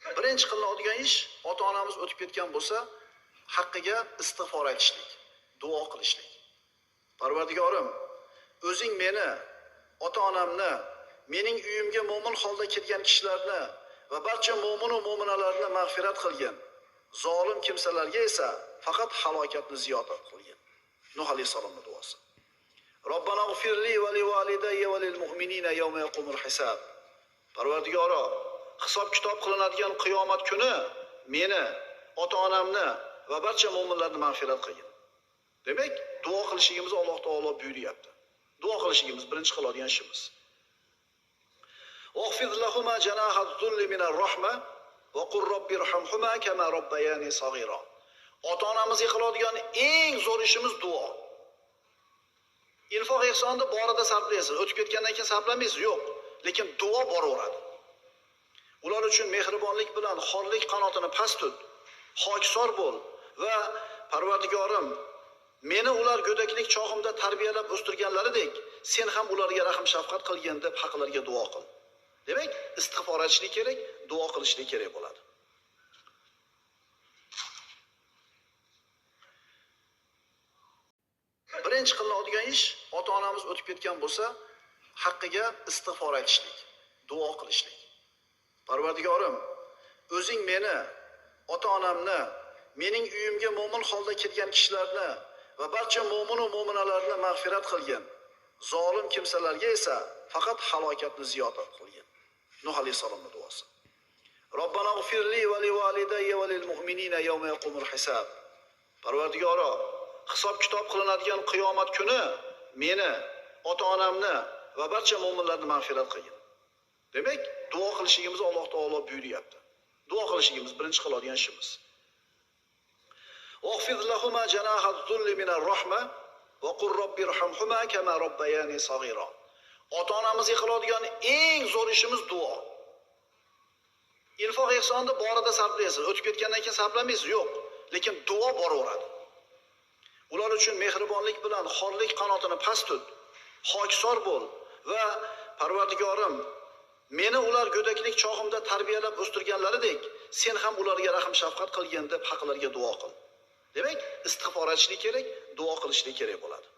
Birinchi qilinadigan ish, ota-onamiz o'tib ketgan bo'lsa, haqqiga istig'for aytishlik, duo qilishlik. Parvardigorim, o'zing meni, ota-onamni, mening uyimga mo'min holda kelgan kishilarni va barcha mo'min va mo'minalarni mag'firat qilgin. Zolim kimsalarga esa faqat halokatni ziyoda qilgin. Nuh alayhisolamning duosi. Robbana g'firli va li validayya va lil mu'minina yawma yaqumul hisab. Parvardigoro, hisob kitob qilinadigan qiyomat kuni meni, ota-onamni va barcha mo'minlarni mag'firat qilgin. Demak, duo qilishimizni Alloh taolo buyuryapti. Duo qilishimiz birinchi qiladigan ishimiz. Waqfid lahuma janaha dhulli minar rahma va qur robbirhamhuma kama robbayani saghira. Ota-onamizga qiladigan eng zo'r ishimiz duo. Infoq ehsonni borida sarflaysiz, o'tib ketgandan keyin sarflamaysiz, yo'q. Lekin duo boraveradi. Ular uchun mehribonlik bilan xorlik qanotini past tut, xokisor bo'l va Parvardigorim, meni ular go'daklik chog'imda tarbiyalab o'stirganlaridek, sen ham ularga rahim shafqat qilgin deb haqlarga duo qil. Demak, istig'for etishlik kerak, duo qilishlik kerak bo'ladi. Birinchi qilinadigan ish, ota-onamiz o'tib ketgan bo'lsa, haqqiga istig'for aytishlik, duo qilishlik. Parvardigorim, o'zing meni, ota-onamni, mening uyimga mo'min holda kelgan kishilarni va barcha mo'min va mo'minalarni mag'firat qilgin. Zolim kimsalarga esa faqat halokatni ziyoda qilgin. Nuh alayhisolamning duosi. Robbana g'firli va li validayya va lil mu'minina yawma yaqumul hisab. Parvardigoro, hisob kitob qilinadigan qiyomat kuni meni, ota-onamni va barcha mo'minlarni mag'firat qilgin. Demak, duo qilishimizni Alloh taolo buyuryapti. Duo qilishimiz birinchi qiladigan ishimiz. Waqfid lahuma janaha dhulli minar rahma va qur robbirhamhuma kama robbayani saghira. Ota-onamizga qiladigan eng zo'r ishimiz duo. Infoq ehsonni borida sarflaysiz, o'tib ketgandan keyin sarflamaysiz, yo'q. Lekin duo boraveradi. Ular uchun mehribonlik bilan xorlik qanotini past tut, xokisor bo'l va Parvardigorim, meni ular go'daklik chog'imda tarbiyalab o'stirganlaridek, sen ham ularga rahim shafqat qilgin deb haqlarga duo qil. Demak, istig'for etishlik kerak, duo qilishlik kerak bo'ladi.